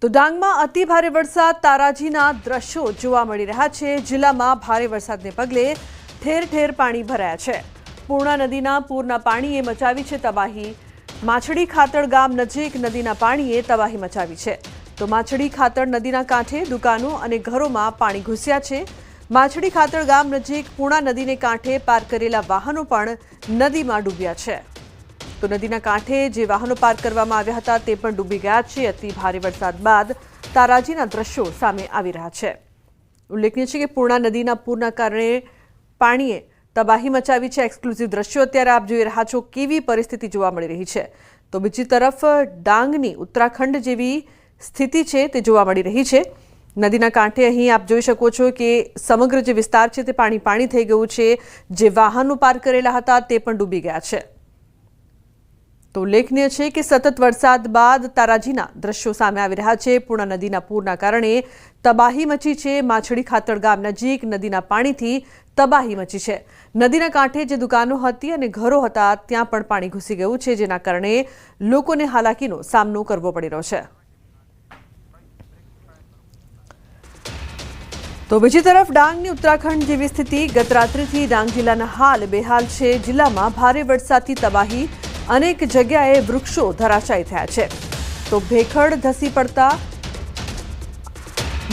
તો ડાંગમાં અતિ ભારે વરસાદ તારાજીના દ્રશ્યો જોવા મળી રહ્યા છે। જિલ્લામાં ભારે વરસાદને પગલે ઠેર ઠેર પાણી ભરાયા છે। પૂર્ણા નદીના પૂરના પાણીએ મચાવી છે તબાહી। માછડી ખાતર ગામ નજીક નદીના પાણીએ તબાહી મચાવી છે। તો માછડી ખાતર નદીના કાંઠે દુકાનો અને ઘરોમાં પાણી ઘૂસ્યા છે। માછડી ખાતર ગામ નજીક પૂર્ણા નદીને કાંઠે પાર્ક કરેલા વાહનો પણ નદીમાં ડૂબ્યા છે। તો નદીના કાંઠે જે વાહનો પાર્ક કરવામાં આવ્યા હતા તે પણ ડૂબી ગયા છે। અતિ ભારે વરસાદ બાદ તારાજીના દ્રશ્યો સામે આવી રહ્યા છે। ઉલ્લેખનીય છે કે પૂર્ણા નદીના પૂરના કારણે પાણીએ તબાહી મચાવી છે। એક્સક્લુઝિવ દ્રશ્યો અત્યારે આપ જોઈ રહ્યા છો કેવી પરિસ્થિતિ જોવા મળી રહી છે। તો બીજી તરફ ડાંગની ઉત્તરાખંડ જેવી સ્થિતિ છે તે જોવા મળી રહી છે। નદીના કાંઠે અહીં આપ જોઈ શકો છો કે સમગ્ર જે વિસ્તાર છે તે પાણી થઈ ગયું છે। જે વાહનો પાર્ક કરેલા હતા તે પણ ડૂબી ગયા છે। તો ઉલ્લેખનીય છે કે સતત વરસાદ બાદ તારાજીના દ્રશ્યો સામે આવી રહ્યા છે। પૂર્ણા નદીના પૂરના કારણે તબાહી મચી છે। માછડી ખાતર ગામ નજીક નદીના પાણીથી તબાહી મચી છે। નદીના કાંઠે જે દુકાનો હતી અને ઘરો હતા ત્યાં પણ પાણી ઘૂસી ગયું છે, જેના કારણે લોકોને હાલાકીનો સામનો કરવો પડી રહ્યો છે। તો બીજી તરફ ડાંગની ઉત્તરાખંડ જેવી સ્થિતિ ગત રાત્રિથી ડાંગ જિલ્લાના હાલ બેહાલ છે। જિલ્લામાં ભારે વરસાદથી તબાહી, અનેક જગ્યાએ વૃક્ષો ધરાશાયી થયા છે। તો ભેખડ ધસી પડતા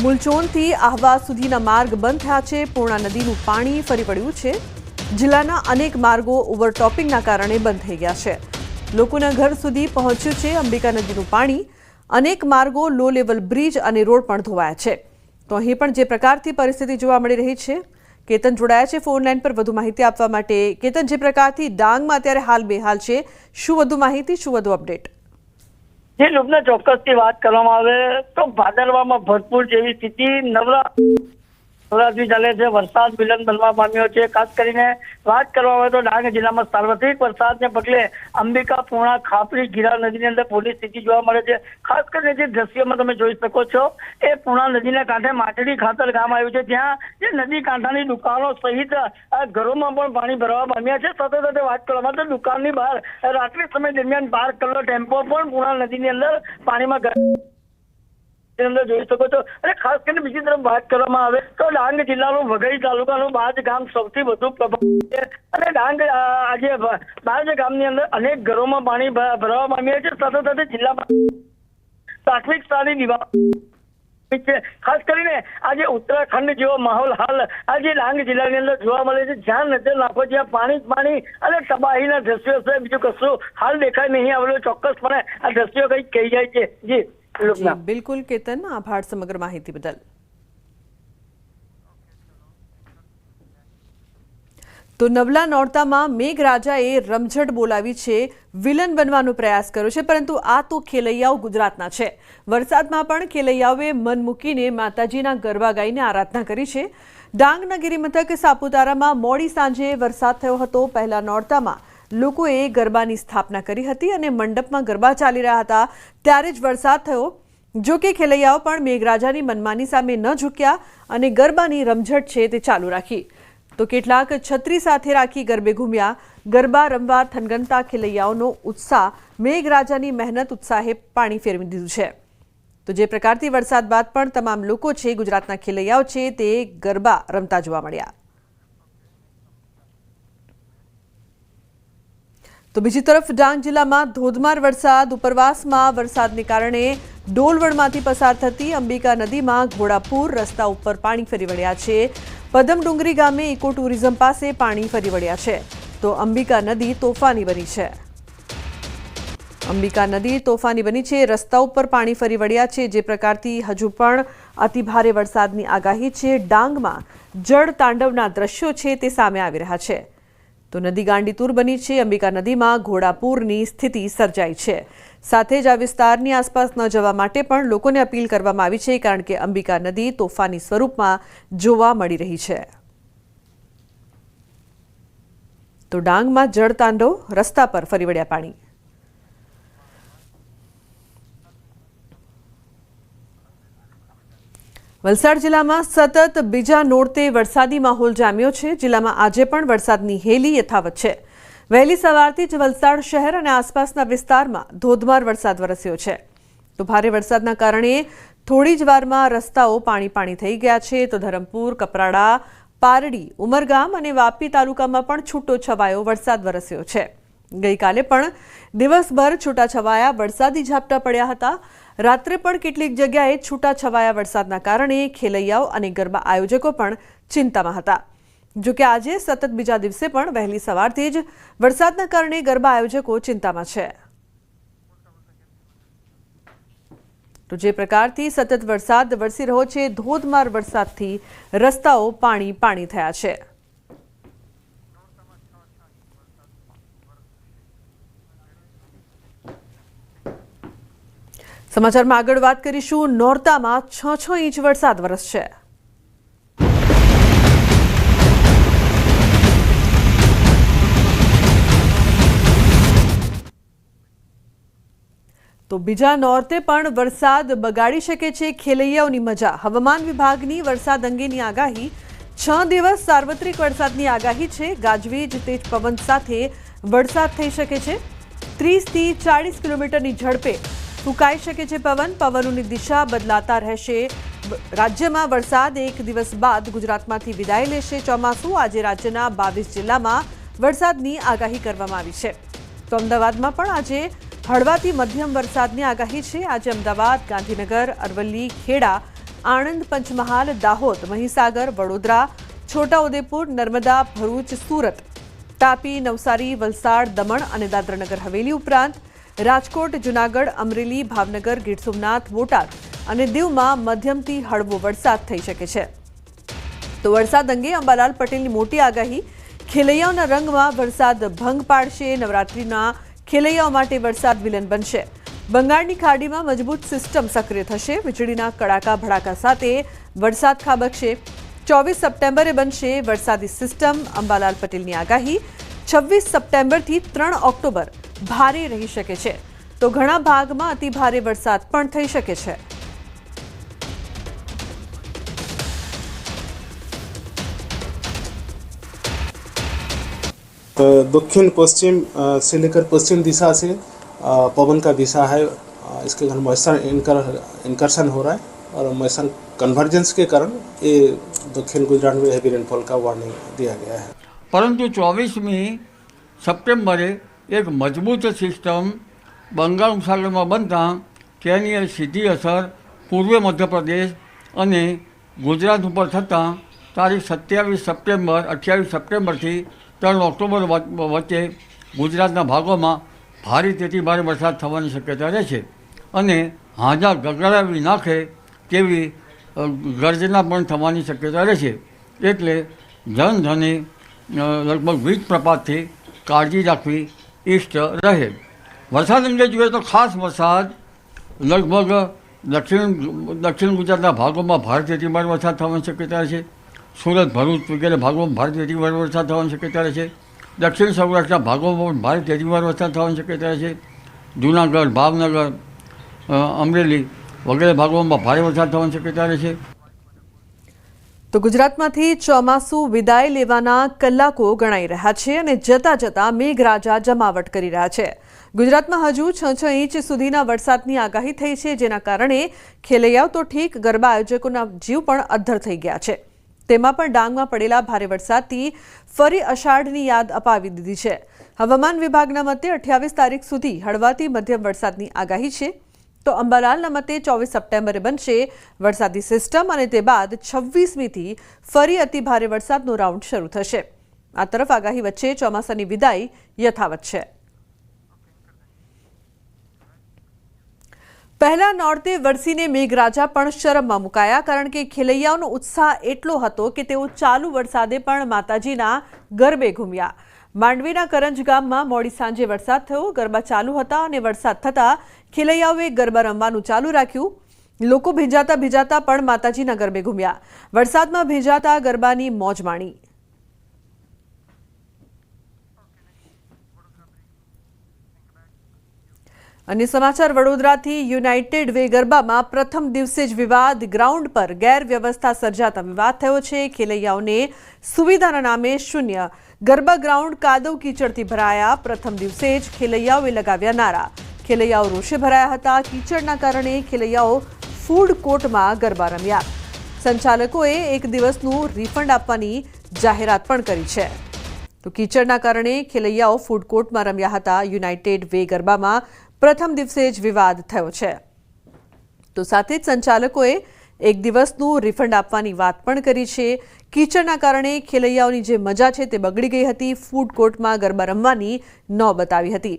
મુલચોનથી આહવા સુધીના માર્ગ બંધ થયા છે। પૂર્ણા નદીનું પાણી ફરી વળ્યું છે। જિલ્લાના અનેક માર્ગો ઓવરટોપિંગના કારણે બંધ થઈ ગયા છે। લોકોના ઘર સુધી પહોંચ્યું છે અંબિકા નદીનું પાણી। અનેક માર્ગો, લો લેવલ બ્રિજ અને રોડ પણ ધોવાયા છે। તો અહીં પણ જે પ્રકારથી પરિસ્થિતિ જોવા મળી રહી છે, કેતન જોડાયા છે ફોન લાઈન પર વધુ માહિતી આપવા માટે। કેતન, જે પ્રકારથી ડાંગમાં અત્યારે હાલ બેહાલ છે, શું વધુ માહિતી, શું વધુ અપડેટ? જે લોકોને ચોક્કસથી વાત કરવામાં આવે તો ભાદરવામાં ભરપૂર જેવી સ્થિતિ નવરાત્રી ચાલે છે। વરસાદ વિલંબ બનવા પામ્યો છે। ખાસ કરીને વાત કરવામાં આવે તો ડાંગ જિલ્લામાં સાર્વત્રિક વરસાદને પગલે અંબિકા, પૂર્ણા, ખાપરી, ગીરા નદીની અંદર પૂરની સ્થિતિ જોવા મળે છે। ખાસ કરીને જે દ્રશ્યમાં તમે જોઈ શકો છો એ પૂર્ણા નદીના કાંઠે માછડી ખાતર ગામ આવ્યું છે। ત્યાં જે નદી કાંઠાની દુકાનો સહિત ઘરોમાં પણ પાણી ભરવા પામ્યા છે। સાથે સાથે વાત કરવામાં તો દુકાનની બહાર રાત્રિ સમય દરમિયાન પાર્ક કરેલો ટેમ્પો પણ પૂર્ણા નદીની અંદર પાણીમાં જોઈ શકો છો। અને ખાસ કરીને બીજી તરફ વાત કરવામાં આવે તો ડાંગ જિલ્લાનું વઘઈ તાલુકાનું બાજ ગામ સૌથી વધુ પ્રભાવિત છે। અને ડાંગ આજે બાજ ગામની અંદર અનેક ઘરોમાં પાણી ભરવા પામ્યા છે। સાથે સાથે જિલ્લામાં પ્રાથમિક શાળાની દિવાલ છે। ખાસ કરીને આજે ઉત્તરાખંડ જેવો માહોલ હાલ આજે ડાંગ જિલ્લાની અંદર જોવા મળે છે। જ્યાં નજર નાખો ત્યાં પાણી અને તબાહીના દ્રશ્યો છે, બીજું કશું હાલ દેખાય નહીં આવેલું। ચોક્કસપણે આ દ્રશ્યો કંઈક કહી જાય છે। જી બિલકુલ કેતન, આભાર સમગ્ર માહિતી બદલ। તો નવલા નોરતામાં મેઘરાજાએ રમઝટ બોલાવી છે, વિલન બનવાનો પ્રયાસ કર્યો છે, પરંતુ આ તો ખેલૈયાઓ ગુજરાતના છે। વરસાદમાં પણ ખેલૈયાઓએ મન મૂકીને માતાજીના ગરબા ગાઈને આરાધના કરી છે। ડાંગના ગિરિમથક સાપુતારામાં મોડી સાંજે વરસાદ થયો હતો। પહેલા નોરતામાં લોકોએ ગરબાની સ્થાપના કરી હતી અને મંડપમાં ગરબા ચાલી રહ્યા હતા ત્યારે જ વરસાદ થયો। જો કે ખેલૈયાઓ પણ મેઘરાજાની મનમાની સામે ન ઝૂક્યા અને ગરબાની રમઝટ છે તે ચાલુ રાખી। તો કેટલાક છત્રી સાથે રાખી ગરબે ઘૂમ્યા। ગરબા રમવા થનગનતા ખેલૈયાઓનો ઉત્સાહ મેઘરાજાની મહેનત ઉત્સાહે પાણી ફેરવી દીધું છે। તો જે પ્રકારથી વરસાદ બાદ પણ તમામ લોકો છે, ગુજરાતના ખેલૈયાઓ છે, તે ગરબા રમતા જોવા મળ્યા। તો બીજી તરફ ડાંગ જિલ્લામાં ધોધમાર વરસાદ। ઉપરવાસમાં વરસાદને કારણે ડોલવણમાંથી પસાર થતી અંબિકા નદીમાં ઘોડાપુર, રસ્તા ઉપર પાણી ફરી વળ્યા છે। પદમડુંગરી ગામે ઇકો ટુરિઝમ પાસે પાણી ફરી વળ્યા છે। તો અંબિકા નદી તોફાની બની છે। અંબિકા નદી તોફાની બની છે, રસ્તા ઉપર પાણી ફરી વળ્યા છે। જે પ્રકારથી હજુ પણ અતિ ભારે વરસાદની આગાહી છે। ડાંગમાં જળ તાંડવના દ્રશ્યો છે તે સામે આવી રહ્યા છે। તો નદી ગાંડીતુર બની છે। અંબિકા નદીમાં ઘોડાપૂરની સ્થિતિ સર્જાઈ છે। સાથે જ આ વિસ્તારની આસપાસ ન જવા માટે પણ લોકોને અપીલ કરવામાં આવી છે, કારણ કે અંબિકા નદી તોફાની સ્વરૂપમાં જોવા મળી રહી છે। તો ડાંગમાં જળતાંડવ, રસ્તા પર ફરી વળ્યા પાણી। વલસાડ જિલ્લામાં સતત બીજા નોરતે વરસાદી માહોલ જામ્યો છે। જિલ્લામાં આજે પણ વરસાદની હેલી યથાવત છે। વહેલી સવારથી જ વલસાડ શહેર અને આસપાસના વિસ્તારમાં ધોધમાર વરસાદ વરસ્યો છે। તો ભારે વરસાદના કારણે થોડી જ વારમાં રસ્તાઓ પાણી થઈ ગયા છે. તો ધરમપુર, કપરાડા, પારડી, ઉમરગામ અને વાપી તાલુકામાં પણ છૂટો છવાયો વરસાદ વરસ્યો છે. ગઈકાલે પણ દિવસભર છૂટાછવાયા વરસાદી ઝાપટા પડ્યા હતા. રાત્રે પણ કેટલીક જગ્યાએ છૂટાછવાયા વરસાદના કારણે ખેલૈયાઓ અને ગરબા આયોજકો પણ ચિંતામાં હતા. જો કે આજે સતત બીજા દિવસે પણ વહેલી સવારથી જ વરસાદના કારણે ગરબા આયોજકો ચિંતામાં છે. તો જે પ્રકારથી સતત વરસાદ વરસી રહ્યો છે, ધોધમાર વરસાદથી રસ્તાઓ પાણી થયા છે. સમાચારમાં આગળ વાત કરીશું. નોરતામાં 6 ઇંચ વરસાદ વરસશે. તો બીજા નોરતે પણ વરસાદ બગાડી શકે છે ખેલૈયાઓની મજા. હવામાન વિભાગની વરસાદ અંગેની આગાહી 6 દિવસ સાર્વત્રિક વરસાદની આગાહી છે. ગાજવીજ, તેજ પવન સાથે વરસાદ થઈ શકે છે. 30 થી 40 કિલોમીટરની ઝડપે ફૂંકાઈ શકે છે પવનોની દિશા બદલાતા રહેશે. રાજ્યમાં વરસાદ એક દિવસ બાદ ગુજરાતમાંથી વિદાય લેશે ચોમાસું. આજે રાજ્યના 22 જિલ્લામાં વરસાદની આગાહી કરવામાં આવી છે. તો અમદાવાદમાં પણ આજે હળવાથી મધ્યમ વરસાદની આગાહી છે. આજે અમદાવાદ, ગાંધીનગર, અરવલ્લી, ખેડા, આણંદ, પંચમહાલ, દાહોદ, મહીસાગર, વડોદરા, છોટાઉદેપુર, નર્મદા, ભરૂચ, સુરત, તાપી, નવસારી, વલસાડ, દમણ અને દાદરાનગર હવેલી ઉપરાંત રાજકોટ, જૂનાગઢ, અમરેલી, ભાવનગર, ગીર સોમનાથ, બોટાદ અને દીવમાં મધ્યમથી હળવો વરસાદ થઈ શકે છે. તો વરસાદ અંગે અંબાલાલ પટેલની મોટી આગાહી. ખેલૈયાઓના રંગમાં વરસાદ ભંગ પાડશે. નવરાત્રિના ખેલૈયાઓ માટે વરસાદ વિલન બનશે. બંગાળની ખાડીમાં મજબૂત સિસ્ટમ સક્રિય થશે. વીજળીના કડાકા ભડાકા સાથે વરસાદ ખાબકશે. 24 સપ્ટેમ્બરે બનશે વરસાદી સિસ્ટમ. અંબાલાલ પટેલની આગાહી. 26 સપ્ટેમ્બરથી 3 ઓક્ટોબર ભારે રહી શકે છે. તો ઘણા ભાગમાં અતિ ભારે વરસાદ પણ થઈ શકે છે. दक्षिण पश्चिम से लेकर पश्चिम दिशा से पवन का दिशा है. इसके कारण मॉइस्चर इंकर्शन हो रहा है और मॉइस्चर कन्वर्जेंस के कारण ये दक्षिण गुजरात में हैवी रेनफॉल का वार्निंग दिया गया है. परंतु 24મી સપ્ટેમ્બરે એક મજબૂત સિસ્ટમ બંગાળ ઉપસાગરમાં બનતા તેની સીધી અસર પૂર્વ મધ્યપ્રદેશ અને ગુજરાત ઉપર થતાં તારીખ 27 સપ્ટેમ્બર 28 સપ્ટેમ્બરથી 3 ઓક્ટોબર વચ્ચે ગુજરાતના ભાગોમાં ભારેથી ભારે વરસાદ થવાની શક્યતા રહેશે અને હાજા ગગડાવી નાખે તેવી ગર્જના પણ થવાની શક્યતા રહેશે. એટલે જનધને લગભગ 20 પ્રપાતથી કાળજી રાખવી ઇષ્ટ રહે. વરસાદ અંગે જોઈએ તો ખાસ વરસાદ લગભગ દક્ષિણ ગુજરાતના ભાગોમાં ભારેથી ભારે વરસાદ થવાની શક્યતા છે. સુરત, ભરૂચ વગેરે ભાગોમાં ભારેથી ભારે વરસાદ થવાની શક્યતા છે. દક્ષિણ સૌરાષ્ટ્રના ભાગોમાં પણ ભારેથી ભારે વરસાદ થવાની શક્યતા છે. જૂનાગઢ, ભાવનગર, અમરેલી વગેરે ભાગોમાં ભારે વરસાદ થવાની શક્યતા છે. તો ગુજરાતમાંથી ચોમાસું વિદાય લેવાના કલાકો ગણાઈ રહ્યા છે અને જતા જતા મેઘરાજા જમાવટ કરી રહ્યા છે. ગુજરાતમાં હજુ 6 ઇંચ સુધીના વરસાદની આગાહી થઈ છે, જેના કારણે ખેલૈયાઓ તો ઠીક, ગરબા આયોજકોના જીવ પણ અદ્ધર થઈ ગયા છે. તેમાં પણ ડાંગમાં પડેલા ભારે વરસાદથી ફરી અષાઢની યાદ અપાવી દીધી છે. હવામાન વિભાગના મતે 28 તારીખ સુધી હળવાથી મધ્યમ વરસાદની આગાહી છે. તો અંબાલાલના મતે 24 સપ્ટેમ્બરે બનશે વરસાદી સિસ્ટમ અને તે બાદ 26મીથી ફરી અતિભારે વરસાદનો રાઉન્ડ શરૂ થશે. આ તરફ આગાહી વચ્ચે ચોમાસાની વિદાય યથાવત છે. પહેલા નોરતે વરસીને મેઘરાજા પણ શરમમાં મુકાયા, કારણ કે ખેલૈયાઓનો ઉત્સાહ એટલો હતો કે તેઓ ચાલુ વરસાદે પણ માતાજીના ગરબે ઘૂમ્યા. માંડવીના કરંજ ગામમાં મોડી સાંજે વરસાદ થયો. ગરબા ચાલુ હતા અને વરસાદ થતાં ખેલૈયાઓએ ગરબા રમવાનું ચાલુ રાખ્યું. લોકો ભીંજાતા પણ માતાજીના ગરબે ઘૂમ્યા. વરસાદમાં ભીંજાતા ગરબાની મોજ માણી. અને સમાચાર વડોદરાથી. યુનાઇટેડ વે ગરબામાં પ્રથમ દિવસે જ વિવાદ. ગ્રાઉન્ડ પર ગેરવ્યવસ્થા સર્જાતા વિવાદ થયો છે. ખેલૈયાઓને સુવિધાના નામે શૂન્ય. ગરબા ગ્રાઉન્ડ કાદવ કીચડથી ભરાયા. પ્રથમ દિવસે જ ખેલૈયાઓએ લગાવ્યા નારા. ખેલૈયાઓ રોષે ભરાયા હતા. કીચડના કારણે ખેલૈયાઓ ફૂડ કોર્ટમાં ગરબા રમ્યા. સંચાલકોએ એક દિવસનું રિફંડ આપવાની જાહેરાત પણ કરી છે. તો કીચડના કારણે ખેલૈયાઓ ફૂડ કોર્ટમાં રમ્યા હતા. યુનાઇટેડ વે ગરબામાં પ્રથમ દિવસે જ વિવાદ થયો છે. તો સાથે જ સંચાલકોએ એક દિવસનું રિફંડ આપવાની વાત પણ કરી છે. કીચડના કારણે ખેલૈયાઓની જે મજા છે તે બગડી ગઈ હતી. ફૂડ કોર્ટમાં ગરબા રમવાની નોબત આવી હતી.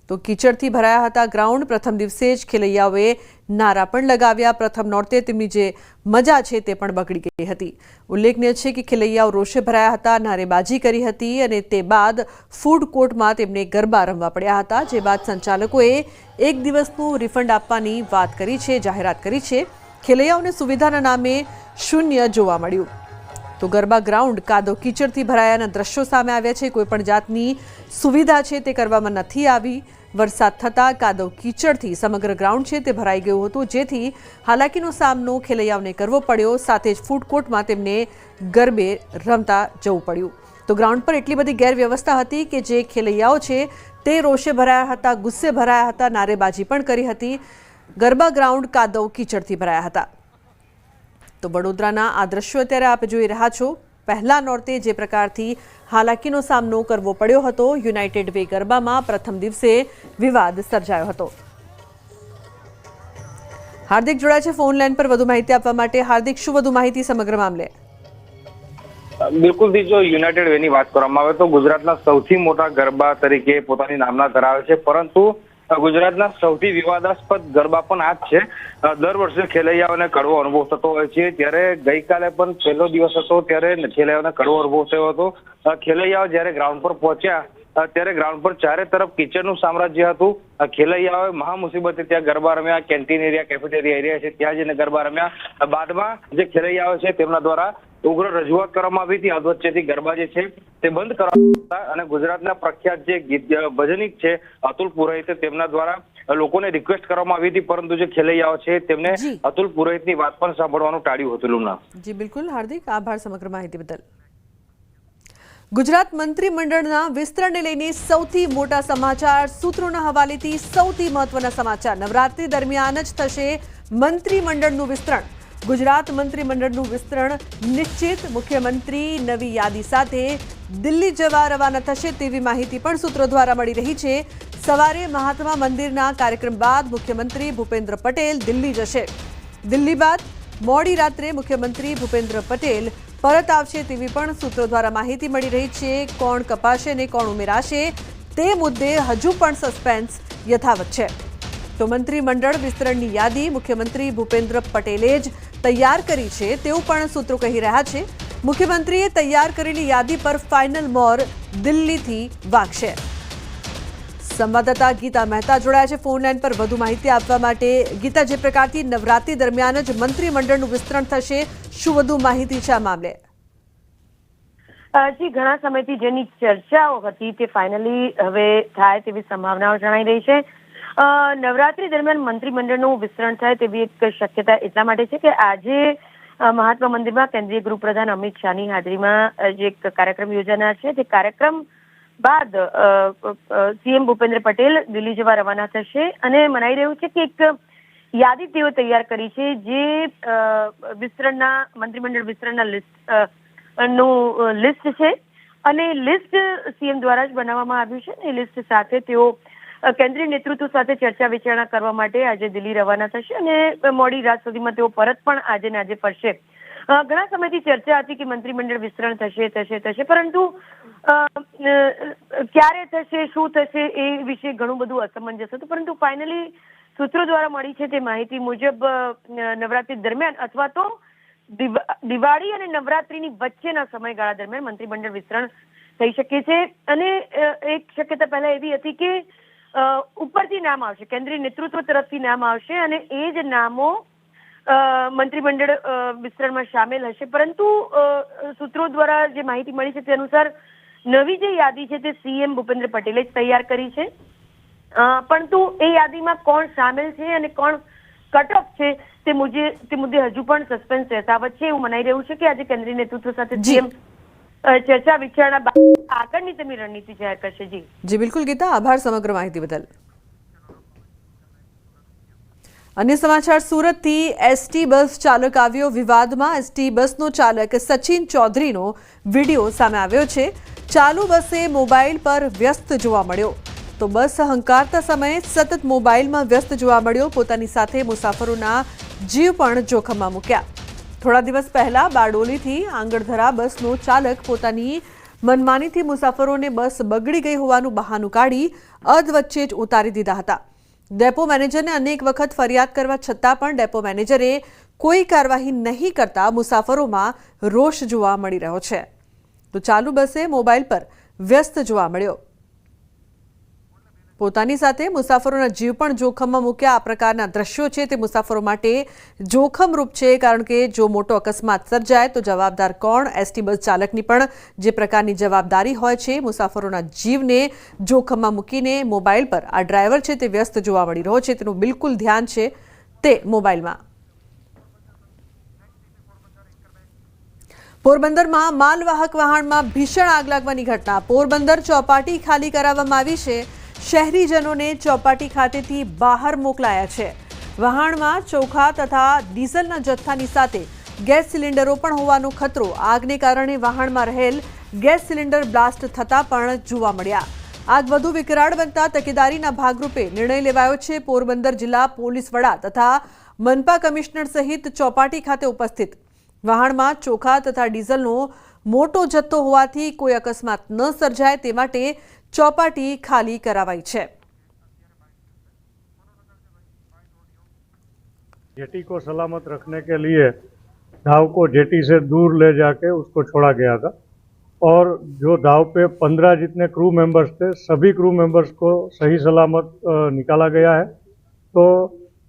તો કીચડથી ભરાયા હતા ગ્રાઉન્ડ. પ્રથમ દિવસે જ ખેલૈયાઓએ નારા પણ લગાવ્યા. પ્રથમ નોરતે તેમની જે મજા છે તે પણ બગડી ગઈ હતી. ઉલ્લેખનીય છે કે ખેલૈયાઓ રોષે ભરાયા હતા, નારેબાજી કરી હતી અને તે બાદ ફૂડ કોર્ટમાં તેમને ગરબા રમવા પડ્યા હતા. જે બાદ સંચાલકોએ એક દિવસનું રિફંડ આપવાની વાત કરી છે, જાહેરાત કરી છે. ખેલૈયાઓને સુવિધાના નામે શૂન્ય જોવા મળ્યું. તો ગરબા ગ્રાઉન્ડ કાદવ કીચડથી ભરાયાના દ્રશ્યો સામે આવ્યા છે. કોઈપણ જાતની સુવિધા છે તે કરવામાં નથી આવી. વરસાદ થતાં કાદવ કીચડથી સમગ્ર ગ્રાઉન્ડ છે તે ભરાઈ ગયું હતું, જેથી હાલાકીનો સામનો ખેલૈયાઓને કરવો પડ્યો. સાથે જ ફૂડ કોર્ટમાં તેમને ગરબે રમતા જવું પડ્યું. તો ગ્રાઉન્ડ પર એટલી બધી ગેરવ્યવસ્થા હતી કે જે ખેલૈયાઓ છે તે રોષે ભરાયા હતા, ગુસ્સે ભરાયા હતા, નારેબાજી પણ કરી હતી. ગરબા ગ્રાઉન્ડ કાદવ કીચડથી ભરાયા હતા. તો વડોદરાના આ દ્રશ્યો અત્યારે આપ જોઈ રહ્યા છો. પહેલા નોરતે જે પ્રકારથી હાલાકીનો સામનો કરવો પડ્યો હતો યુનાઇટેડ વે ગરબામાં પ્રથમ દિવસે વિવાદ સર્જાયો હતો. હાર્દિક જોડાય છે ફોન લાઈન પર વધુ માહિતી આપવા માટે. હાર્દિક, શું વધુ માહિતી સમગ્ર મામલે? બિલકુલ, જો યુનાઇટેડ વે ની વાત કરવામાં આવે તો ગુજરાતના સૌથી મોટા ગરબા તરીકે પોતાની નામના ધરાવે છે, પરંતુ ગુજરાતના સૌથી વિવાદાસ્પદ ગરબા પણ આ જ છે. દર વર્ષે ખેલૈયાઓને કડવો અનુભવ થતો હોય છે. ત્યારે ગઈકાલે પણ પહેલો દિવસ હતો ત્યારે ખેલૈયાઓને કડવો અનુભવ થયો હતો. ખેલૈયાઓ જ્યારે ગ્રાઉન્ડ પર પહોંચ્યા ત્યારે ગ્રાઉન્ડ પર ચારે તરફ કિચડનું સામ્રાજ્ય હતું. ખેલૈયાઓએ મહા મુસીબતે ત્યાં ગરબા રમ્યા. કેન્ટીન એરિયા, કેફેટેરિયા એરિયા છે ત્યાં જઈને ગરબા રમ્યા. બાદમાં જે ખેલૈયાઓ છે તેમના દ્વારા ઉગ્ર રજૂઆત કરવામાં આવી હતી. આ વચ્ચેથી ગરબા જે છે તે બંધ કરવામાં હતા અને ગુજરાતના પ્રખ્યાત જે ભજનિક છે અતુલ પુરોહિત, તેમના દ્વારા લોકોને રિક્વેસ્ટ કરવામાં આવી હતી, પરંતુ જે ખેલૈયાઓ છે તેમને અતુલ પુરોહિતની વાત પણ સાંભળવાનું ટાળ્યું હતું. લુમના જી બિલકુલ હાર્દિક, આભાર સમગ્ર માહિતી બદલ. ગુજરાત મંત્રીમંડળના વિસ્તરણને લઈને સૌથી મોટા સમાચાર, સૂત્રોના હવાલેથી સૌથી મહત્વના સમાચાર. નવરાત્રી દરમિયાન જ થશે મંત્રીમંડળનું વિસ્તરણ. ગુજરાત મંત્રીમંડળનું વિસ્તરણ નિશ્ચિત. મુખ્યમંત્રી નવી યાદી સાથે દિલ્હી જવા રવાના થશે તેવી માહિતી પણ સૂત્રો દ્વારા મળી રહી છે. સવારે મહાત્મા મંદિરના કાર્યક્રમ બાદ મુખ્યમંત્રી ભૂપેન્દ્ર પટેલ દિલ્હી જશે. દિલ્હી બાદ મોડી રાત્રે મુખ્યમંત્રી ભૂપેન્દ્ર પટેલ પરત આવશે તેવી પણ સૂત્રો દ્વારા માહિતી મળી રહી છે. કોણ કપાશે અને કોણ ઉમેરાશે તે મુદ્દે હજુ પણ સસ્પેન્સ યથાવત છે. તો મંત્રીમંડળ વિસ્તરણની યાદી મુખ્યમંત્રી ભૂપેન્દ્ર પટેલે જ તૈયાર કરી છે તેવું પણ સૂત્રો કહી રહ્યા છે. મુખ્યમંત્રીએ તૈયાર કરેલી યાદી પર ફાઇનલ મોર દિલ્હીથી વાગશે. સંવાદદાતા ગીતા મહેતા જોડાયા છે ફોન લાઈન પર વધુ માહિતી આપવા માટે. ગીતા, જે પ્રકારથી નવરાત્રી દરમિયાન જ મંત્રીમંડળનું વિસ્તરણ થશે, શું વધુ માહિતી છે આ મામલે? જી, ઘણા સમયથી જેની ચર્ચાઓ હતી તે ફાઇનલી હવે થાય તેવી સંભાવનાઓ જણાઈ રહી છે. નવરાત્રી દરમિયાન મંત્રીમંડળનું વિસ્તરણ થાય તેવી એક શક્યતા એટલા માટે છે કે આજે મહાત્મા મંદિરમાં કેન્દ્રીય ગૃહપ્રધાન અમિત શાહની હાજરીમાં જે એક કાર્યક્રમ યોજાનાર છે, તે કાર્યક્રમ બાદ સીએમ ભૂપેન્દ્ર પટેલ દિલ્હી જવા રવાના થશે અને મનાઈ રહ્યું છે કે એક યાદી તેઓ તૈયાર કરી છે જે મંત્રીમંડળ વિસ્તરણના લિસ્ટ છે અને લિસ્ટ સીએમ દ્વારા જ બનાવવામાં આવ્યું છે. એ લિસ્ટ સાથે તેઓ કેન્દ્રીય નેતૃત્વ સાથે ચર્ચા વિચારણા કરવા માટે આજે દિલ્હી રવાના થશે અને મોડી રાત સુધીમાં તેઓ પરત પણ આજે ને આજે ફરશે. ઘણા સમયથી ચર્ચા હતી કે મંત્રીમંડળ વિસ્તરણ થશે, પરંતુ ક્યારે થશે, શું થશે એ વિશે ઘણું બધું અસમંજસ હતું. પરંતુ ફાઇનલી સૂત્રો દ્વારા મળી છે તે માહિતી મુજબ નવરાત્રી દરમિયાન અથવા તો દિવાળી અને નવરાત્રીની વચ્ચેના સમયગાળા દરમિયાન મંત્રીમંડળ વિસ્તરણ થઈ શકે છે. અને એક શક્યતા પહેલા એવી હતી કે ઉપરથી નામ આવશે, કેન્દ્રીય નેતૃત્વ તરફથી નામ આવશે અને એ જ નામો મંત્રીમંડળ વિસ્તરણમાં સામેલ હશે. પરંતુ સૂત્રો દ્વારા જે માહિતી મળી છે તે અનુસાર નવી જે યાદી છે તે સીએમ ભૂપેન્દ્ર પટેલે જ તૈયાર કરી છે. પરંતુ એ યાદીમાં કોણ સામેલ છે અને કોણ કટ ઓફ છે તે મુદ્દે હજુ પણ સસ્પેન્સ યથાવત છે. એવું મનાઈ રહ્યું છે કે આજે કેન્દ્રીય નેતૃત્વ સાથે સીએમ ચર્ચા વિચારણા બાદ આગળની તેમની રણનીતિ જાહેર કરશે. જી બિલકુલ ગીતા, આભાર સમગ્ર માહિતી બદલ. અન્ય સમાચાર સુરતથી એસટી બસ ચાલક આવ્યો વિવાદમાં. એસટી બસનો ચાલક સચિન ચૌધરીનો વિડીયો સામે આવ્યો છે. ચાલુ બસે મોબાઈલ પર વ્યસ્ત જોવા મળ્યો. તો બસ હંકારતા સમયે સતત મોબાઈલમાં વ્યસ્ત જોવા મળ્યો. પોતાની સાથે મુસાફરોના જીવ પણ જોખમમાં મૂક્યા. થોડા દિવસ પહેલા બારડોલીથી આંગણધરા બસનો ચાલક પોતાની મનમાનીથી મુસાફરોને બસ બગડી ગઈ હોવાનું બહાનું કાઢી અધવચ્ચે જ ઉતારી દીધા હતા. ડેપો મેનેજરને અનેક વખત ફરિયાદ કરવા છતાં પણ ડેપો મેનેજરે કોઈ કાર્યવાહી નહીં કરતા મુસાફરોમાં રોષ જોવા મળી રહ્યો છે. તો ચાલુ બસે મોબાઈલ પર વ્યસ્ત જોવા મળ્યો. પોતાની સાથે મુસાફરોના જીવ પણ જોખમમાં મૂક્યા. આ પ્રકારના દ્રશ્યો છે તે મુસાફરો માટે જોખમરૂપ છે, કારણ કે જો મોટો અકસ્માત સર્જાય તો જવાબદાર કોણ? એસટી બસ ચાલકની પણ જે પ્રકારની જવાબદારી હોય છે, મુસાફરોના જીવને જોખમમાં મૂકીને મોબાઈલ પર આ ડ્રાઈવર છે તે વ્યસ્ત જોવા મળી રહ્યો છે. તેનું બિલકુલ ધ્યાન છે તે મોબાઈલમાં. પોરબંદરમાં માલવાહક વાહનમાં ભીષણ આગ લાગવાની ઘટના. પોરબંદર ચોપાટી ખાલી કરાવવામાં આવી છે. શહેરીજનોને ચોપાટી ખાતેથી બહાર મોકલાયા છે. વહાણમાં ચોખા તથા ડીઝલના જથ્થાની સાથે ગેસ સિલિન્ડરો પણ હોવાનો ખતરો. આગને કારણે વહાણમાં રહેલ ગેસ સિલિન્ડર બ્લાસ્ટ થતા પણ જોવા મળ્યા. આગ વધુ વિકરાળ બનતા તકેદારીના ભાગરૂપે નિર્ણય લેવાયો છે. પોરબંદર જિલ્લા પોલીસ વડા તથા મનપા કમિશનર સહિત ચોપાટી ખાતે ઉપસ્થિત. વહાણમાં ચોખા તથા ડીઝલનો મોટો જથ્થો હોવાથી કોઈ અકસ્માત ન સર્જાય તે માટે चौपाटी खाली करावाई है. जेटी को सलामत रखने के लिए नाव को जेटी से दूर ले जाके उसको छोड़ा गया था और जो नाव पे 15 जितने क्रू मेंबर्स थे, सभी क्रू मेंबर्स को सही सलामत निकाला गया है. तो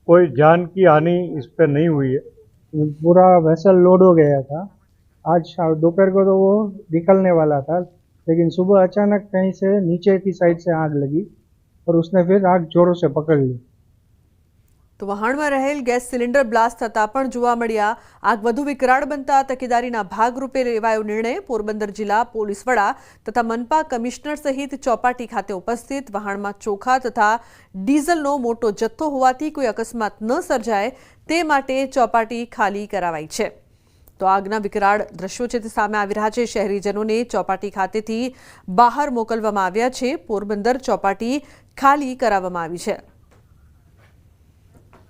कोई जान की हानि इस पे नहीं हुई है. पूरा वेसल लोड हो गया था. आज दोपहर को तो वो निकलने वाला था, लेकिन सुबह अचानक कहीं से नीचे की साइड से आग लगी और उसने फिर आग जोरों से पकड़ ली. तो वहाणમાં રહેલ ગેસ સિલિન્ડર બ્લાસ્ટ થતા પણ જોવા મળ્યા. આગ વધુ વિકરાળ બનતા તકેદારીના ભાગરૂપે લેવાયો નિર્ણય. પોરબંદર જિલ્લા પોલીસ વડા તથા મનપા કમિશનર સહિત ચોપાટી ખાતે ઉપસ્થિત. વહાણમાં ચોખા તથા ડીઝલનો મોટો જથ્થો હોવાથી કોઈ અકસ્માત ન સર્જાય તે માટે ચોપાટી ખાલી કરાવાઈ છે. તો આગના વિકરાળ દ્રશ્યો છે તે સામે આવી રહ્યા છે. શહેરીજનોને ચોપાટી ખાતેથી બહાર મોકલવામાં આવ્યા છે. પોરબંદર ચોપાટી ખાલી કરાવવામાં આવી છે.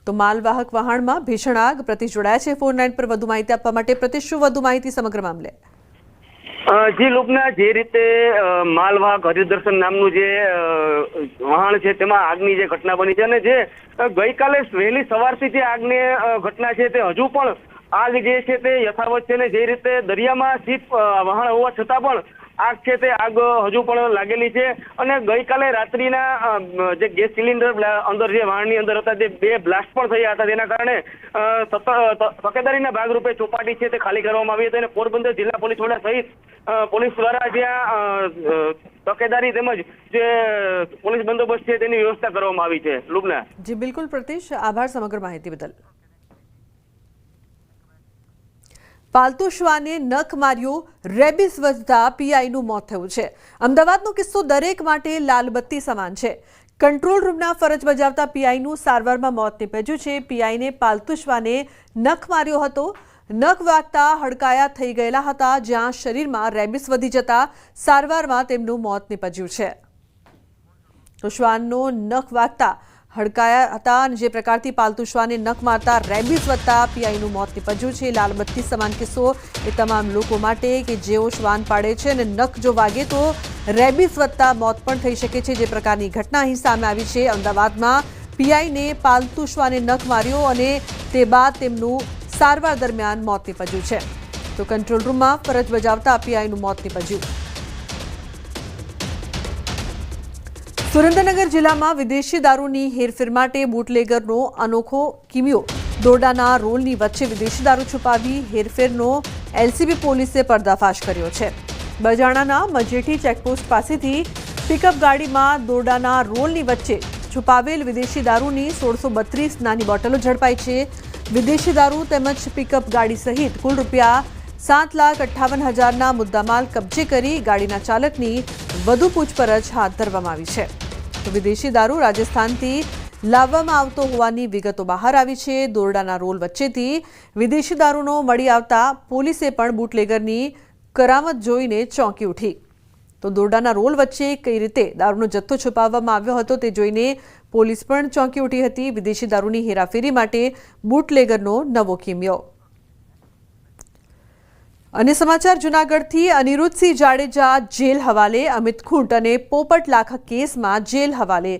તો માલવાહક વહાણમાં ભીષણ આગ. પ્રતિશ જોડાયા છે ફોન લાઈન પર વધુ માહિતી આપવા માટે. પ્રતિશ, શું વધુ માહિતી સમગ્ર મામલે? જી લુબના, જે રીતે માલવાહક હરિદર્શન નામનું જે વહાણ છે તેમાં આગની જે ઘટના બની છે અને જે ગઈકાલે વહેલી સવારથી જે આગની ઘટના છે તે હજુ પણ આગ જે છે તે યથાવત છે ને જે રીતે દરિયામાં શિપ વહાણ હોવા છતાં પણ આગ છે તે આગ હજુ પણ લાગેલી છે. અને ગઈકાલે રાત્રિના જે ગેસ સિલિન્ડર અંદર જે વાહનની અંદર હતા તે 2 બ્લાસ્ટ પણ થયા હતા. તેના કારણે તકેદારીના ભાગરૂપે ચોપાટી છે તે ખાલી કરવામાં આવી હતી અને પોરબંદર જિલ્લા પોલીસ વડા સહિત પોલીસ દ્વારા જ્યાં તકેદારી તેમજ જે પોલીસ બંદોબસ્ત છે તેની વ્યવસ્થા કરવામાં આવી છે. લુબના જી બિલકુલ પ્રતિશ, આભાર સમગ્ર માહિતી બદલ. પાલતુ શ્વાને નખ માર્યો, રેબિસ વધતા પીઆઈનું મોત થયું છે. અમદાવાદનો કિસ્સો દરેક માટે લાલબત્તી સમાન છે. કંટ્રોલ રૂમના ફરજ બજાવતા પીઆઈનું સારવારમાં મોત નીપજ્યું છે. પીઆઈને પાલતુ શ્વાને નખ માર્યો હતો. નખ વાગતા હડકાયા થઈ ગયેલા હતા, જ્યાં શરીરમાં રેબિસ વધી જતા સારવારમાં તેમનું મોત નીપજ્યું છે. તો શ્વાનનો નખ વાગતા હડકાયા હતા અને જે પ્રકારથી પાલતુ શ્વાને નખ મારતા રેબિસ વધતા પીઆઈનું મોત નીપજ્યું છે. લાલબત્તી સમાન કિસ્સો એ તમામ લોકો માટે કે જેઓ શ્વાન પાડે છે અને નખ જો વાગે તો રેબિસ વધતા મોત પણ થઈ શકે છે. જે પ્રકારની ઘટના અહીં સામે આવી છે. અમદાવાદમાં પીઆઈને પાલતુ શ્વાને નખ માર્યો અને તે બાદ તેમનું સારવાર દરમિયાન મોત નીપજ્યું છે. તો કંટ્રોલ રૂમમાં ફરજ બજાવતા પીઆઈનું મોત નીપજ્યું. સુરેન્દ્રનગર જિલ્લામાં વિદેશી દારૂની હેરફેર માટે બુટલેગરનો અનોખો કિમિયો. દોરડાના રોલની વચ્ચે વિદેશી દારૂ છુપાવી હેરફેરનો એલસીબી પોલીસે પર્દાફાશ કર્યો છે. બજાણાના મજેઠી ચેકપોસ્ટ પાસેથી પિકઅપ ગાડીમાં દોરડાના રોલની વચ્ચે છુપાવેલ વિદેશી દારૂની 1632 નાની બોટલો ઝડપાઈ છે. વિદેશી દારૂ તેમજ પિકઅપ ગાડી સહિત કુલ રૂપિયા 7,58,000ના મુદ્દામાલ કબજે કરી ગાડીના ચાલકની વધુ પૂછપરછ હાથ ધરવામાં આવી છે. તો વિદેશી દારૂ રાજસ્થાનથી લાવવામાં આવતો હોવાની વિગતો બહાર આવી છે। દોરડાના રોલ વચ્ચેથી વિદેશી દારૂનો મળી આવતા પોલીસે પણ બુટલેગરની કરામત જોઈને ચોંકી ઉઠી। તો દોરડાના રોલ વચ્ચે કઈ રીતે દારૂનો જથ્થો છુપાવવામાં આવ્યો હતો તે જોઈને પોલીસ પણ ચોંકી ઉઠી હતી। વિદેશી દારૂની હેરાફેરી માટે બુટલેગરનો નવો કિમિયો। અને સમાચાર જૂનાગઢથી અનિરુદ્ધસિંહ જાડેજા જેલ હવાલે। અમિત ખૂંટ અને પોપટ લાખા કેસમાં જેલ હવાલે।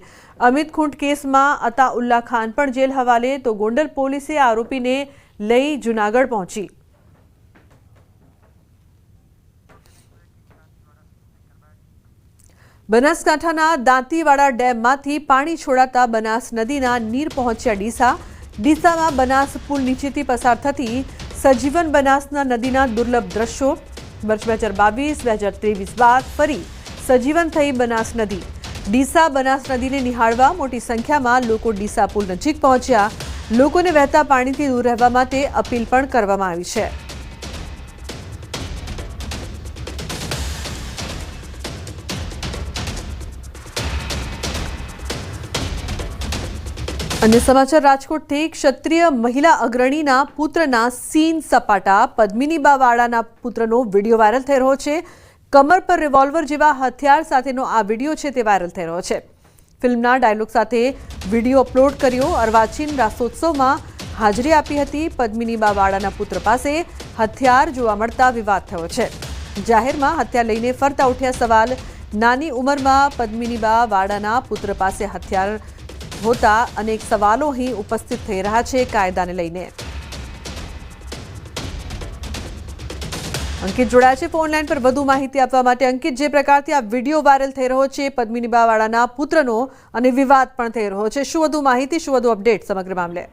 અમિત ખૂંટ કેસમાં અતાઉલ્લા ખાન પણ જેલ હવાલે। તો ગોંડલ પોલીસે આરોપીને લઈ જૂનાગઢ પહોંચી। બનાસકાંઠાના દાંતીવાડા ડેમમાંથી પાણી છોડાતા બનાસ નદીના નીર પહોંચ્યા ડીસા। ડીસામાં બનાસ પુલ નીચેથી પસાર થતી સજીવન બનાસના નદીના દુર્લભ દ્રશ્યો। વર્ષ 2022-2023 બાદ ફરી સજીવન થઈ બનાસ નદી। ડીસા બનાસ નદીને નિહાળવા મોટી સંખ્યામાં લોકો ડીસા પુલ નજીક પહોંચ્યા। લોકોને વહેતા પાણીથી દૂર રહેવા માટે અપીલ પણ કરવામાં આવી છે। અને સમાચાર રાજકોટથી ક્ષત્રિય મહિલા અગ્રણીના પુત્રના સીન સપાટા। પદ્મિનીબા વાળાના પુત્રનો વિડીયો વાયરલ થઈ રહ્યો છે। કમર પર રિવોલ્વર જેવા હથિયાર સાથેનો આ વિડીયો છે તે વાયરલ થઈ રહ્યો છે। ફિલ્મના ડાયલોગ સાથે વિડીયો અપલોડ કર્યો। અર્વાચીન રાસોત્સવમાં હાજરી આપી હતી। પદ્મિનીબા વાળાના પુત્ર પાસે હથિયાર જોવા મળતા વિવાદ થયો છે। જાહેરમાં હથિયાર લઈને ફરતા ઉઠ્યા સવાલ। નાની ઉંમરમાં પદ્મિનીબા વાળાના પુત્ર પાસે હથિયાર હોતા અનેક સવાલો અહીં ઉપસ્થિત થઈ રહ્યા છે કાયદાને લઈને। અંકિત જોડાયા છે ફોન લાઈન પર વધુ માહિતી આપવા માટે। અંકિત, જે પ્રકારથી આ વિડીયો વાયરલ થઈ રહ્યો છે પદ્મિનીબા વાળાના પુત્રનો અને વિવાદ પણ થઈ રહ્યો છે, શું વધુ માહિતી, શું વધુ અપડેટ સમગ્ર મામલે?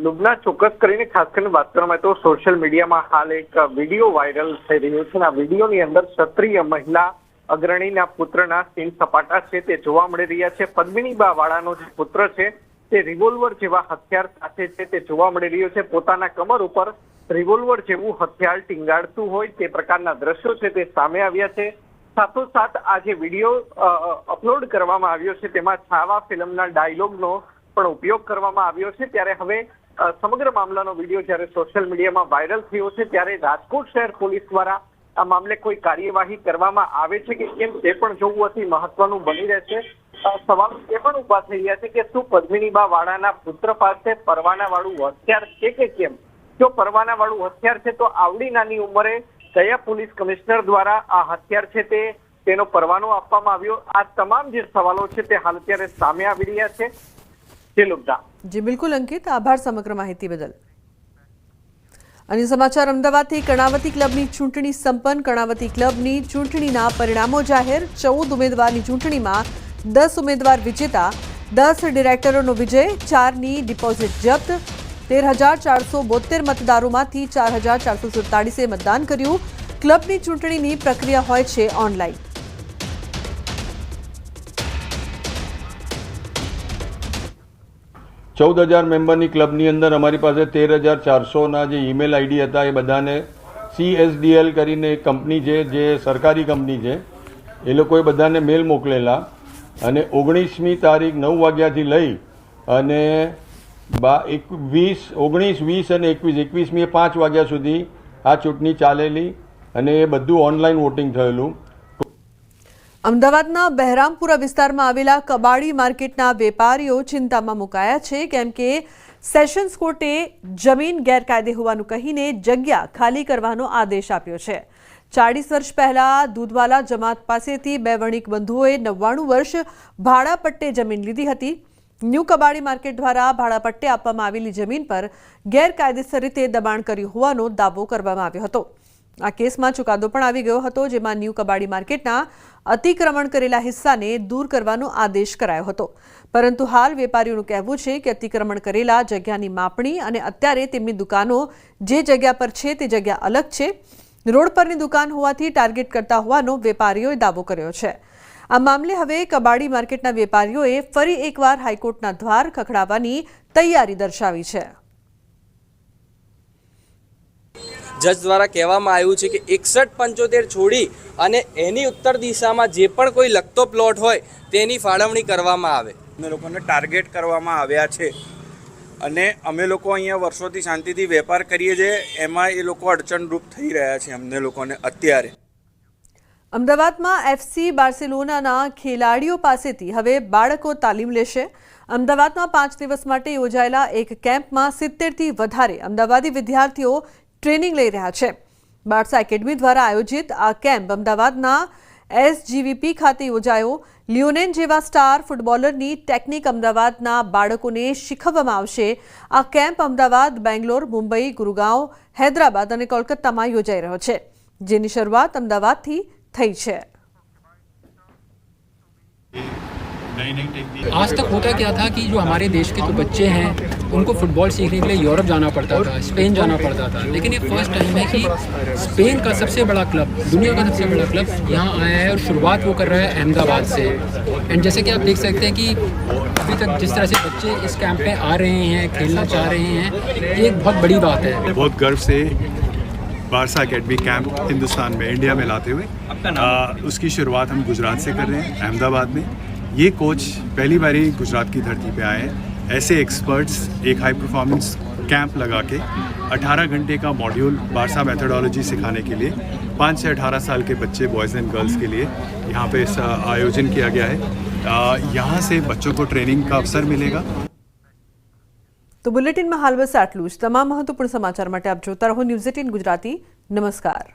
લુબના, ચોક્કસ કરીને ખાસ કરીને વાત કરવામાં તો સોશિયલ મીડિયામાં હાલ એક વિડીયો વાયરલ થઈ રહ્યો છે। આ વિડીયોની અંદર ક્ષત્રિય મહિલા અગ્રણીના પુત્રના સીન સપાટા છે તે જોવા મળી રહ્યા છે। પદ્મિનીબા વાળાનો જે પુત્ર છે તે રિવોલ્વર જેવા હથિયાર સાથે છે તે જોવા મળી રહ્યો છે। પોતાના કમર ઉપર રિવોલ્વર જેવું હથિયાર ટીંગાડતું હોય તે પ્રકારના દ્રશ્યો છે તે સામે આવ્યા છે। સાથોસાથ આ જે વિડીયો અપલોડ કરવામાં આવ્યો છે તેમાં છાવા ફિલ્મના ડાયલોગનો પણ ઉપયોગ કરવામાં આવ્યો છે। ત્યારે હવે સમગ્ર મામલાનો વિડીયો જ્યારે સોશિયલ મીડિયામાં વાયરલ થયો છે ત્યારે રાજકોટ શહેર પોલીસ દ્વારા આ મામલે કોઈ કાર્યવાહી કરવામાં આવે છે કે કેમ તે પણ જોવું અતિ મહત્વનું બની રહેશે। સવાલ એ પણ ઉભા થઈ રહ્યા છે કે શું પદ્મિનીબા વાળાના પુત્ર પાસે પરવાના વાળું હથિયાર છે કે કેમ? જો પરવાના વાળું હથિયાર છે તો આવડી નાની ઉંમરે કયા પોલીસ કમિશનર દ્વારા આ હથિયાર છે તેનો પરવાનો આપવામાં આવ્યો? આ તમામ જે સવાલો છે તે હાલ અત્યારે સામે આવી રહ્યા છે। જી બિલકુલ અંકિત, આભાર સમગ્ર માહિતી બદલ। અને સમાચાર અમદાવાદથી કર્ણાવતી ક્લબની ચૂંટણી સંપન્ન। કર્ણાવતી ક્લબની ચૂંટણીના પરિણામો જાહેર। 14 ઉમેદવારની ચૂંટણીમાં 10 ઉમેદવાર વિજેતા, 10 ડિરેક્ટરોનો વિજય, 4ની ડિપોઝિટ જપ્ત। 13,472 મતદારોમાંથી 4,447 મતદાન કર્યું। ક્લબની ચૂંટણીની પ્રક્રિયા હોય છે ઓનલાઈન। ચૌદ 14,000 મેમ્બરની ક્લબની અંદર અમારી પાસે 13,400ના જે ઈમેલ આઈડી હતા એ બધાને CSDL કરીને એક કંપની છે જે સરકારી કંપની છે એ લોકોએ બધાને મેલ મોકલેલા અને 19મી તારીખ 9 વાગ્યાથી લઈ અને 19, 20 અને 21મી 5 વાગ્યા સુધી આ ચૂંટણી ચાલેલી અને એ બધું ઓનલાઈન વોટિંગ થયેલું। અમદાવાદના બહેરામપુરા વિસ્તારમાં આવેલા કબાડી માર્કેટના વેપારીઓ ચિંતામાં મુકાયા છે, કેમ કે સેશન્સ કોર્ટે જમીન ગેરકાયદે હોવાનું કહીને જગ્યા ખાલી કરવાનો આદેશ આપ્યો છે। 40 વર્ષ પહેલા દૂધવાલા જમાત પાસેથી બે વણિક બંધુઓએ 99 વર્ષ ભાડાપટ્ટે જમીન લીધી હતી। ન્યૂ કબાડી માર્કેટ દ્વારા ભાડાપટ્ટે આપવામાં આવેલી જમીન પર ગેરકાયદેસર રીતે દબાણ કર્યું હોવાનો દાવો કરવામાં આવ્યો હતો। આ કેસમાં ચુકાદો પણ આવી ગયો હતો, જેમાં ન્યૂ કબાડી માર્કેટના અતિક્રમણ કરેલા હિસ્સાને દૂર કરવાનો આદેશ કરાયો હતો। પરંતુ હાલ વેપારીઓનું કહેવું છે કે અતિક્રમણ કરેલા જગ્યાની માપણી અને અત્યારે તેમની દુકાનો જે જગ્યા પર છે તે જગ્યા અલગ છે। રોડ પરની દુકાન હોવાથી ટાર્ગેટ કરતા હોવાનો વેપારીઓએ દાવો કર્યો છે। આ મામલે હવે કબાડી માર્કેટના વેપારીઓએ ફરી એકવાર હાઈકોર્ટના દ્વાર ખખડાવવાની તૈયારી દર્શાવી છે। જજ દ્વારા કહેવામાં આવ્યું છે કે 61-75 છોડી અને એની ઉત્તર દિશામાં જે પણ કોઈ લગતો પ્લોટ હોય તેની ફાળવણી કરવામાં આવે. અમે લોકોને ટાર્ગેટ કરવામાં આવ્યા છે અને અમે લોકો અહીંયા વર્ષોથી શાંતિથી વેપાર કરીએ છીએ, એમાં એ લોકો અડચણરૂપ થઈ રહ્યા છે અમને લોકોને અત્યારે. અમદાવાદમાં એફસી બાર્સેલોનાના ખેલાડીઓ પાસેથી હવે બાળકો તાલીમ લેશે. અમદાવાદમાં 5 દિવસ માટે યોજાયેલા એક કેમ્પમાં 70થી વધારે અમદાવાદી વિદ્યાર્થીઓ ટ્રેનિંગ લઈ રહ્યા છે. બાર્સા એકેડમી દ્વારા આયોજિત આ કેમ્પ અમદાવાદના SGVP ખાતે યોજાયો. લિયોનેલ જેવા સ્ટાર ફૂટબોલરની ટેકનિક અમદાવાદના બાળકોને શીખવવામાં આવશે. આ કેમ્પ અમદાવાદ, બેંગ્લોર, મુંબઈ, ગુરુગાંવ, હૈદરાબાદ અને કોલકાતામાં યોજાઈ રહ્યો છે, જેની શરૂઆત અમદાવાદથી થઈ છે. आज तक होता क्या था कि जो हमारे देश के जो बच्चे हैं उनको फुटबॉल सीखने के लिए यूरोप जाना पड़ता था, स्पेन जाना पड़ता था, लेकिन ये फर्स्ट टाइम है कि स्पेन का सबसे बड़ा क्लब, दुनिया का सबसे बड़ा क्लब यहाँ आया है और शुरुआत वो कर रहा है अहमदाबाद से. एंड जैसे कि आप देख सकते हैं कि अभी तक जिस तरह से बच्चे इस कैंप में आ रहे हैं, खेलना चाह रहे हैं, ये एक बहुत बड़ी बात है. बहुत गर्व से बारसा एकेडमी कैंप हिंदुस्तान में, इंडिया में लाते हुए उसकी शुरुआत हम गुजरात से कर रहे हैं, अहमदाबाद में. ये कोच पहली बार ही गुजरात की धरती पे आए हैं. ऐसे एक्सपर्ट्स एक हाई परफॉर्मेंस कैंप लगा के 18 घंटे का मॉड्यूल बारसा मेथोडोलॉजी सिखाने के लिए 5 से 18 साल के बच्चे, बॉयज़ एंड गर्ल्स के लिए यहाँ पे इस आयोजन किया गया है. यहाँ से बच्चों को ट्रेनिंग का अवसर मिलेगा. તો બુલેટિનમાં હાલ બસ આટલું જ. તમામ મહત્વપૂર્ણ સમાચાર માટે આપ જોતા રહો ન્યૂઝ 18 ગુજરાતી. નમસ્કાર.